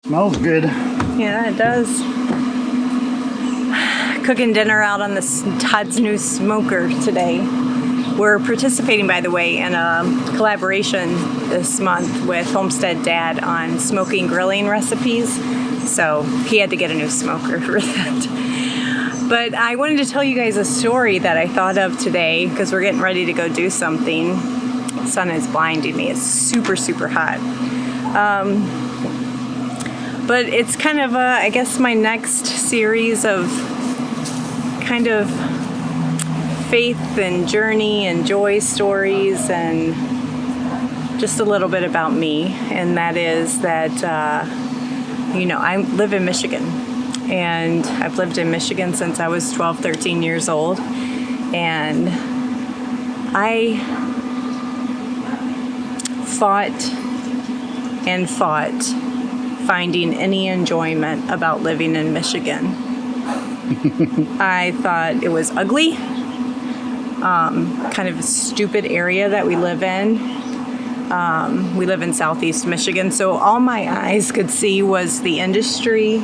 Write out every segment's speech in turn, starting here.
Smells good. Yeah, it does. Cooking dinner out on Todd's new smoker today. We're participating, by the way, in a collaboration this month with Homestead Dad on smoking grilling recipes. So he had to get a new smoker for that. But I wanted to tell you guys a story that I thought of today because we're getting ready to go do something. The sun is blinding me. It's super, super hot. But it's kind of, I guess, my next series of kind of faith and journey and joy stories and just a little bit about me. And that is that, I live in Michigan. And I've lived in Michigan since I was 12, 13 years old. And I fought finding any enjoyment about living in Michigan. I thought it was ugly, kind of a stupid area that we live in. We live in southeast Michigan, so all my eyes could see was the industry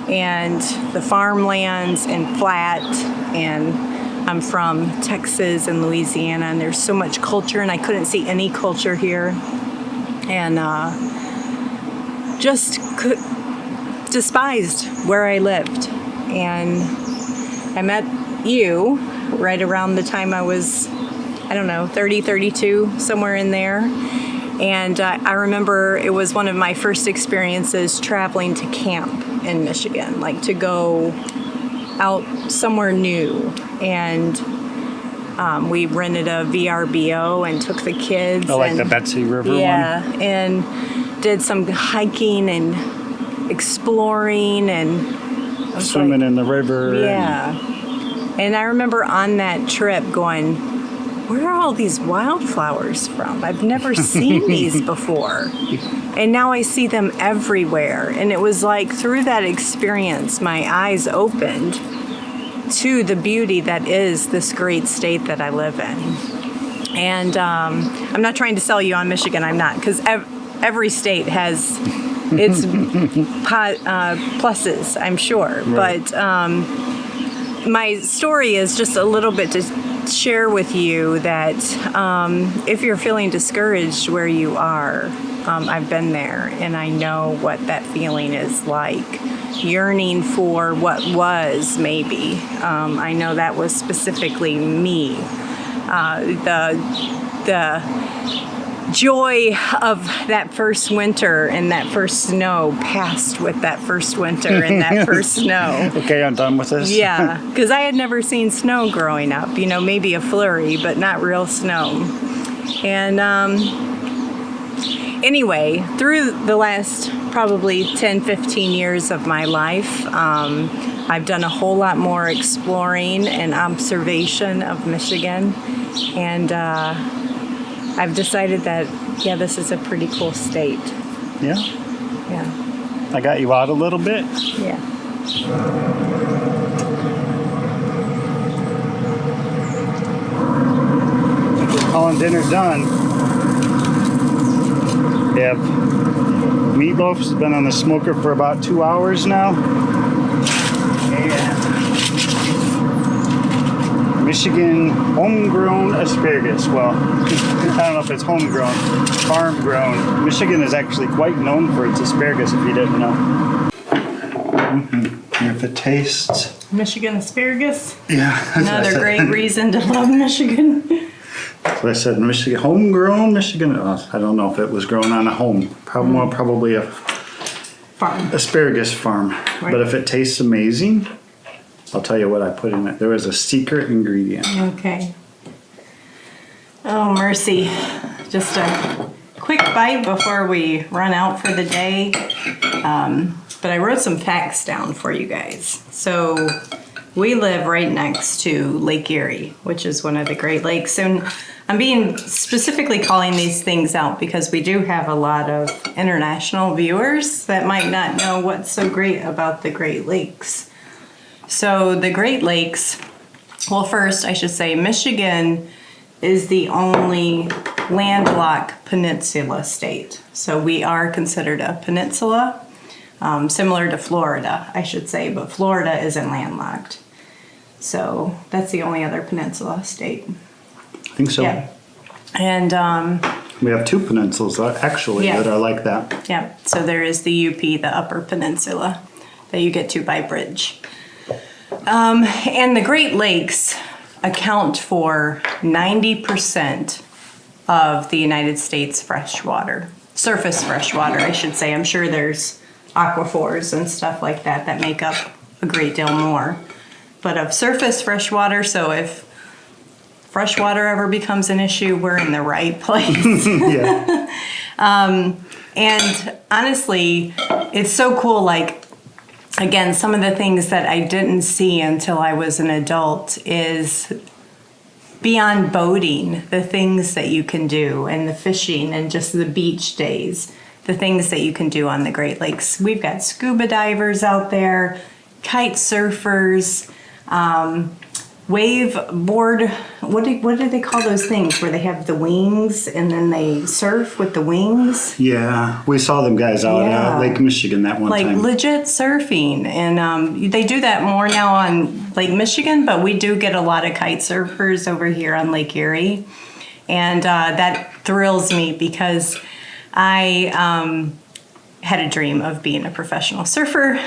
and the farmlands and flat, and I'm from Texas and Louisiana, and there's so much culture, and I couldn't see any culture here. And just despised where I lived. And I met you right around the time I was, 30, 32, somewhere in there. And I remember it was one of my first experiences traveling to camp in Michigan, like to go out somewhere new. And we rented a VRBO and took the kids. Oh, like the Betsy River one? Yeah, and did some hiking and exploring and swimming in the river. Yeah. And I remember on that trip going, where are all these wildflowers from? I've never seen these before. And now I see them everywhere. And it was like through that experience, my eyes opened to the beauty that is this great state that I live in. And I'm not trying to sell you on Michigan, I'm not, because every state has its pluses, I'm sure. Right. But my story is just a little bit to share with you that if you're feeling discouraged where you are, I've been there and I know what that feeling is like. Yearning for what was, maybe. I know that was specifically me. The joy of that first winter and that first snow passed with that first winter and that first snow. Okay, I'm done with this. Yeah, because I had never seen snow growing up. Maybe a flurry, but not real snow. And anyway, through the last probably 10, 15 years of my life, I've done a whole lot more exploring and observation of Michigan. And I've decided that, this is a pretty cool state. Yeah? Yeah. I got you out a little bit? Yeah. We're calling dinner done. We have meatloaf's been on the smoker for about 2 hours now. And Michigan homegrown asparagus. Well, I don't know if it's homegrown, farm grown. Michigan is actually quite known for its asparagus, if you didn't know. If it tastes. Michigan asparagus. Yeah. Another great reason to love Michigan. So I said Michigan, homegrown Michigan. I don't know if it was grown on a home. Probably a Farm. Asparagus farm. Right. But if it tastes amazing, I'll tell you what I put in it. There was a secret ingredient. Okay. Oh, mercy. Just a quick bite before we run out for the day. But I wrote some facts down for you guys. So we live right next to Lake Erie, which is one of the Great Lakes. And I'm being specifically calling these things out because we do have a lot of international viewers that might not know what's so great about the Great Lakes. So the Great Lakes, well, first I should say Michigan is the only landlocked peninsula state. So we are considered a peninsula, similar to Florida, I should say, but Florida isn't landlocked. So that's the only other peninsula state. I think so. Yeah. And We have 2 peninsulas actually Yeah. that are like that. yeah, so there is the UP, the Upper Peninsula, that you get to by bridge. And the Great Lakes account for 90% of the United States freshwater, surface freshwater, I should say. I'm sure there's aquifers and stuff like that that make up a great deal more. But of surface freshwater, so if freshwater ever becomes an issue, we're in the right place. Yeah. And honestly, it's so cool. Like, again, some of the things that I didn't see until I was an adult is beyond boating, the things that you can do, and the fishing, and just the beach days, the things that you can do on the Great Lakes. We've got scuba divers out there, kite surfers, wave board. What do they call those things where they have the wings and then they surf with the wings? Yeah, we saw them guys out Yeah. at Lake Michigan that one Like time. legit surfing, and they do that more now on Lake Michigan, but we do get a lot of kite surfers over here on Lake Erie, and that thrills me because I had a dream of being a professional surfer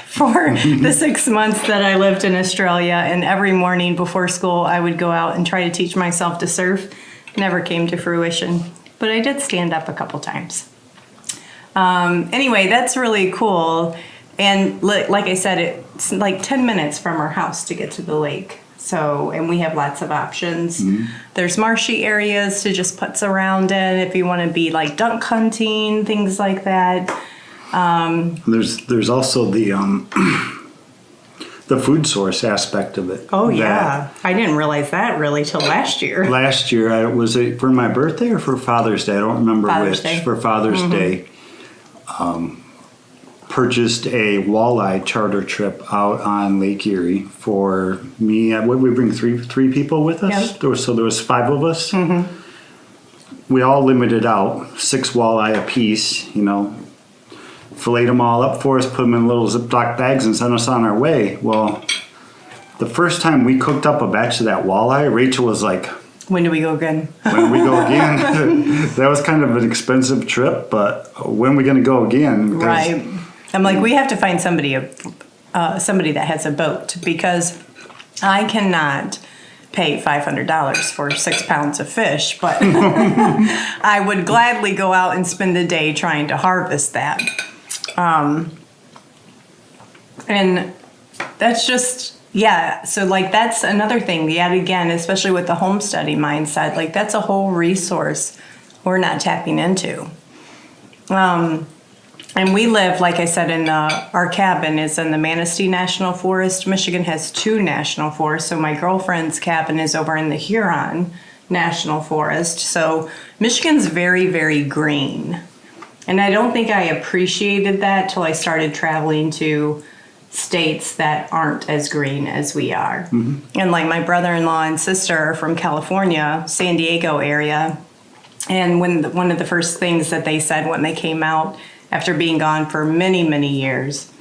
for the 6 months that I lived in Australia, and every morning before school I would go out and try to teach myself to surf. Never came to fruition, but I did stand up a couple times. Anyway, that's really cool. And like I said, it's like 10 minutes from our house to get to the lake. So, and we have lots of options. Mm-hmm. There's marshy areas to just putz around in if you want to be like duck hunting, things like that. There's also the food source aspect of it. Oh, yeah. I didn't realize that really till last year. Last year, was it for my birthday or for Father's Day? I don't remember Father's which. Day. For Father's Day. Purchased a walleye charter trip out on Lake Erie for me. What we bring three people with us. Yep. There was 5 of us. Mm-hmm. We all limited out 6 walleye apiece. Filleted them all up for us, put them in little Ziploc bags, and sent us on our way. Well, the first time we cooked up a batch of that walleye, Rachel was like, When do we go again? when we go again? That was kind of an expensive trip, but when are we going to go again? Because Right. I'm like, we have to find somebody that has a boat, because I cannot pay $500 for 6 pounds of fish, but I would gladly go out and spend a day trying to harvest that. And that's just, yeah, so like that's another thing, yet again, especially with the homesteading mindset, like that's a whole resource we're not tapping into. And we live, like I said, in our cabin is in the Manistee National Forest. Michigan has 2 national forests, so my girlfriend's cabin is over in the Huron National Forest. So Michigan's very, very green. And I don't think I appreciated that till I started traveling to states that aren't as green as we are. Mm-hmm. And like my brother-in-law and sister are from California, San Diego area. And one of the first things that they said when they came out after being gone for many, many years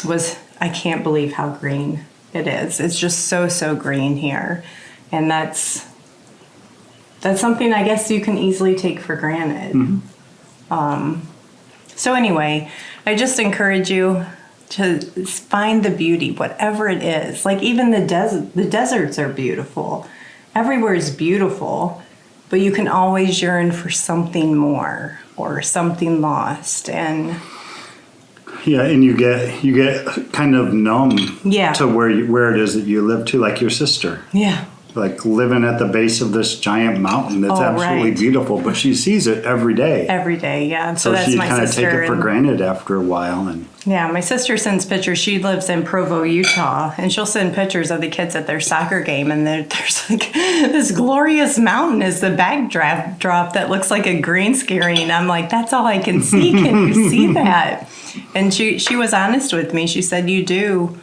was, I can't believe how green it is. It's just so, so green here. And that's something I guess you can easily take for granted. Mm-hmm. So anyway, I just encourage you to find the beauty, whatever it is. Like even the deserts are beautiful. Everywhere is beautiful, but you can always yearn for something more or something lost. And yeah, and you get kind of numb to where it is that you live too, like your sister. Yeah. Like living at the base of this giant mountain that's absolutely beautiful, but she sees it every day. Every day, yeah. So that's she my kind of sister. take it for granted after a while. And yeah, my sister sends pictures. She lives in Provo, Utah, and she'll send pictures of the kids at their soccer game, and there's like this glorious mountain is the backdrop that looks like a green screen. I'm like, that's all I can see. Can you see that? And she was honest with me. She said, you do.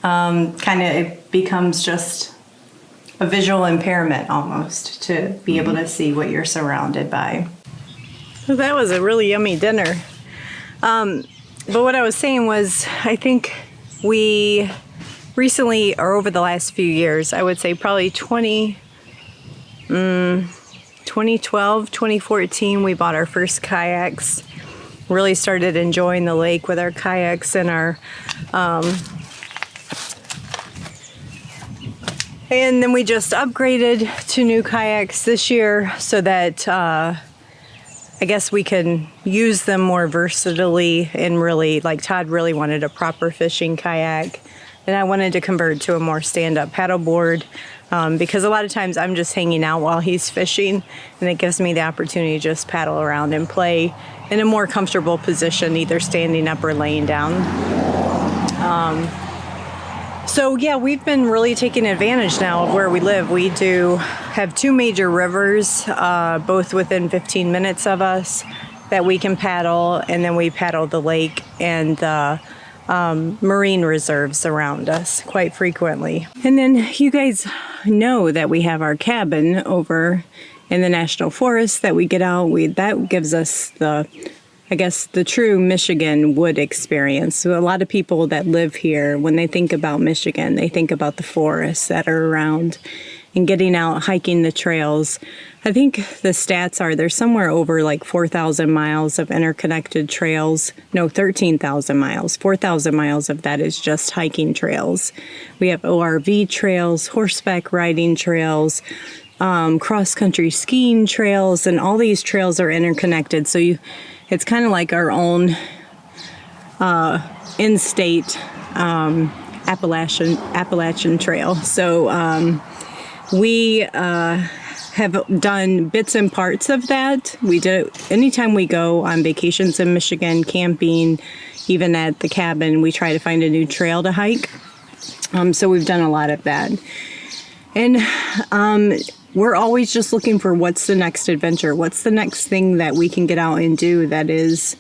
Kind of, it becomes just a visual impairment almost to be able to see what you're surrounded by. So that was a really yummy dinner. But what I was saying was, I think we recently, or over the last few years, I would say probably 2012, 2014, we bought our first kayaks. Really started enjoying the lake with our kayaks and our, and then we just upgraded to new kayaks this year so that I guess we can use them more versatilely, and really, like Todd really wanted a proper fishing kayak, and I wanted to convert to a more stand-up paddleboard because a lot of times I'm just hanging out while he's fishing, and it gives me the opportunity to just paddle around and play in a more comfortable position, either standing up or laying down. So yeah, we've been really taking advantage now of where we live. We do have two major rivers, both within 15 minutes of us, that we can paddle, and then we paddle the lake and the marine reserves around us quite frequently. And then you guys know that we have our cabin over in the National Forest that we get out. That gives us the true Michigan wood experience. So a lot of people that live here, when they think about Michigan, they think about the forests that are around and getting out, hiking the trails. I think the stats are there's somewhere over like 4,000 miles of interconnected trails. No, 13,000 miles. 4,000 miles of that is just hiking trails. We have ORV trails, horseback riding trails, cross-country skiing trails, and all these trails are interconnected. So it's kind of like our own in-state Appalachian Trail. So we have done bits and parts of that. We do anytime we go on vacations in Michigan, camping, even at the cabin, we try to find a new trail to hike. So we've done a lot of that. And we're always just looking for what's the next adventure, what's the next thing that we can get out and do that is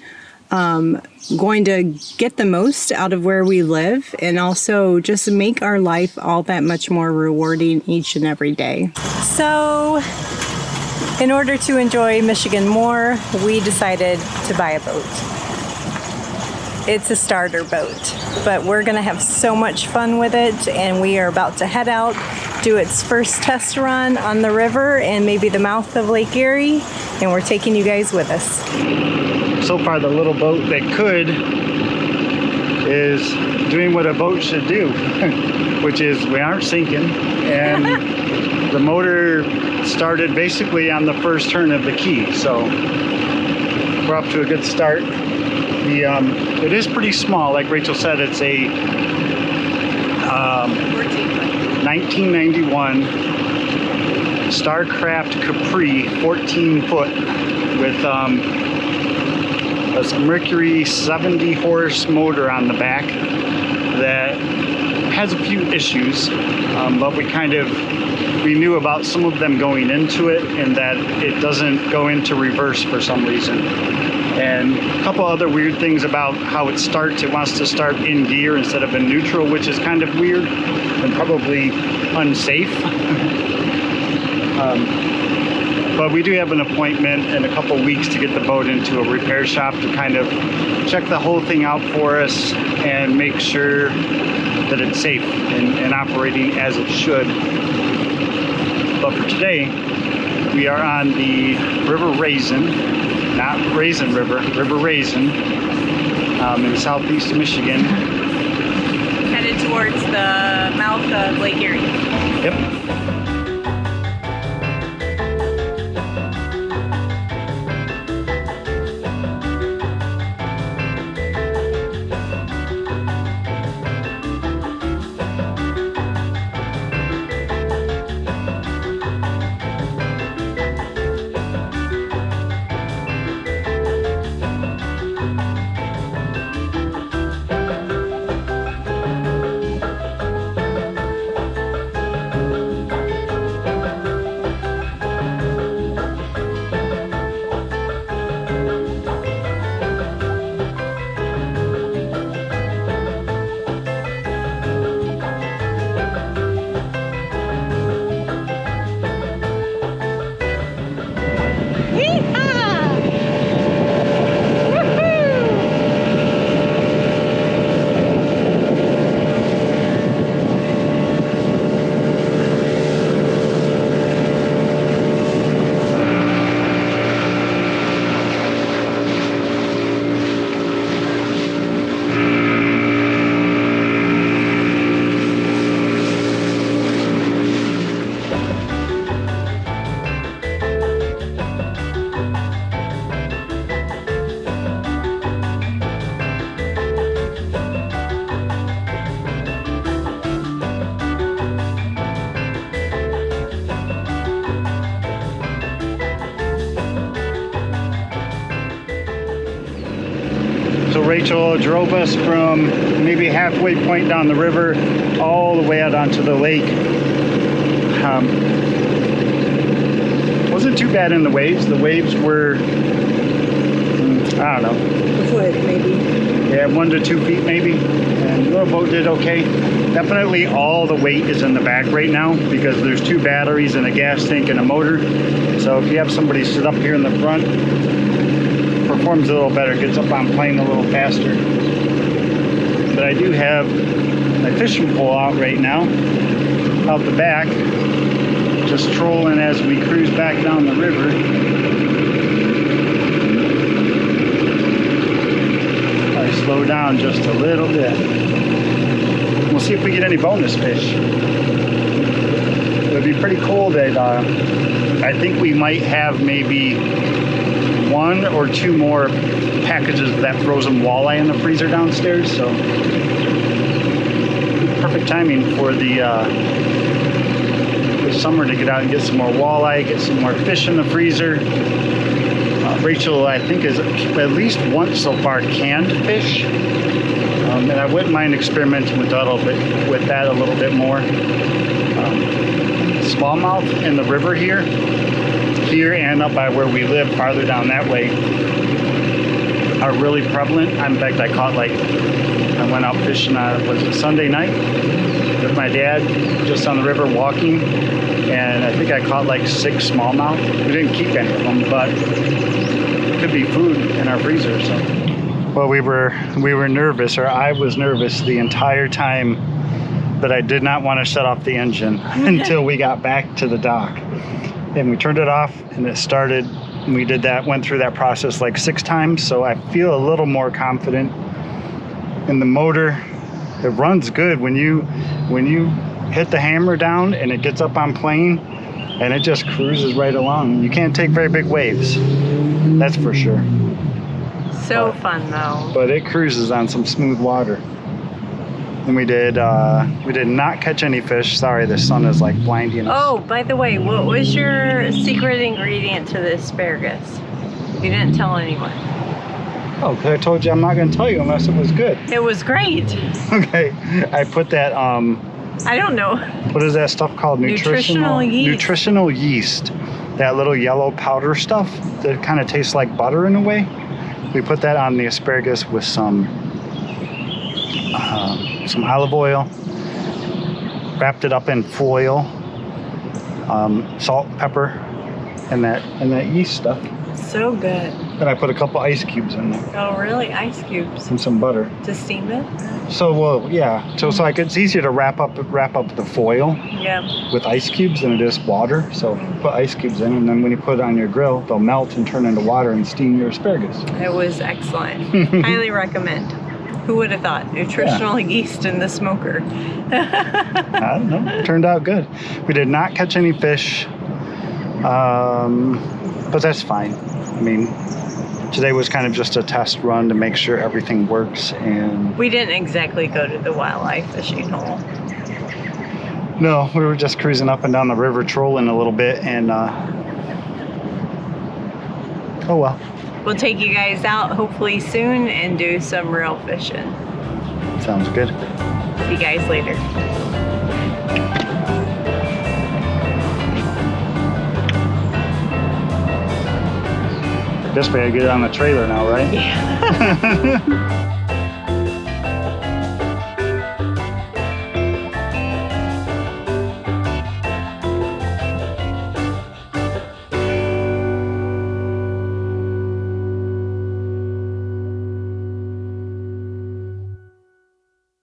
going to get the most out of where we live, and also just make our life all that much more rewarding each and every day. So in order to enjoy Michigan more, we decided to buy a boat. It's a starter boat, but we're gonna have so much fun with it, and we are about to head out, do its first test run on the river and maybe the mouth of Lake Erie, and we're taking you guys with us. So far, the little boat that could is doing what a boat should do, which is we aren't sinking, and the motor started basically on the first turn of the key, so we're off to a good start. It is pretty small, like Rachel said. It's a 1991 Starcraft Capri 14 foot with a Mercury 70 horse motor on the back that has a few issues, but we knew about some of them going into it, and that it doesn't go into reverse for some reason. And a couple other weird things about how it starts. It wants to start in gear instead of in neutral, which is kind of weird and probably unsafe. But we do have an appointment in a couple weeks to get the boat into a repair shop to kind of check the whole thing out for us and make sure that it's safe and operating as it should. But for today, we are on the River Raisin. Not Raisin River, River Raisin, in southeast Michigan. Headed towards the mouth of Lake Erie. Yep. Rachel drove us from maybe halfway point down the river all the way out onto the lake. Wasn't too bad in the waves. The waves were, I don't know. A foot, maybe. Yeah, 1 to 2 feet maybe. And the boat did okay. Definitely all the weight is in the back right now because there's 2 batteries and a gas tank and a motor. So if you have somebody sit up here in the front, performs a little better, gets up on plane a little faster. But I do have my fishing pole out right now, out the back, just trolling as we cruise back down the river. I slow down just a little bit. We'll see if we get any bonus fish. It would be pretty cool that I think we might have maybe 1 or 2 more packages of that frozen walleye in the freezer downstairs. So perfect timing for the summer to get out and get some more walleye, get some more fish in the freezer. Rachel, I think, has at least once so far canned fish, and I wouldn't mind experimenting with that a little bit more. Smallmouth in the river here and up by where we live, farther down that way, are really prevalent. In fact, I went out fishing was it Sunday night with my dad, just on the river walking, and I think I caught like 6 smallmouth. We didn't keep any of them, but it could be food in our freezer. So, well, we were nervous, or I was nervous the entire time that I did not want to shut off the engine until we got back to the dock. And we turned it off and it started. And we went through that process like 6 times. So I feel a little more confident in the motor. It runs good when you hit the hammer down and it gets up on plane and it just cruises right along. You can't take very big waves, that's for sure. So fun though. But it cruises on some smooth water. And we did not catch any fish. Sorry, the sun is like blinding us. Oh, by the way, what was your secret ingredient to the asparagus? You didn't tell anyone. Oh, because I told you I'm not going to tell you unless it was good. It was great. Okay, I put that, I don't know. what is that stuff called? Nutritional yeast. Nutritional yeast. That little yellow powder stuff that kind of tastes like butter in a way. We put that on the asparagus with some olive oil, wrapped it up in foil, salt, pepper, and that yeast stuff. So good. Then I put a couple ice cubes in there Oh, really? Ice cubes and some butter. to steam it? So, well, yeah. So like it's easier to wrap up the foil Yeah. with ice cubes than it is water. So put ice cubes in, and then when you put it on your grill, they'll melt and turn into water and steam your asparagus. It was excellent. Highly recommend. Who would have thought? Nutritional yeast in the smoker. I don't know. It turned out good. We did not catch any fish, but that's fine. I mean, today was kind of just a test run to make sure everything works. And We didn't exactly go to the wildlife fishing hole. no, we were just cruising up and down the river, trolling a little bit, and oh well. We'll take you guys out hopefully soon and do some real fishing. Sounds good. See you guys later. Guess we gotta get it on the trailer now, right? Yeah.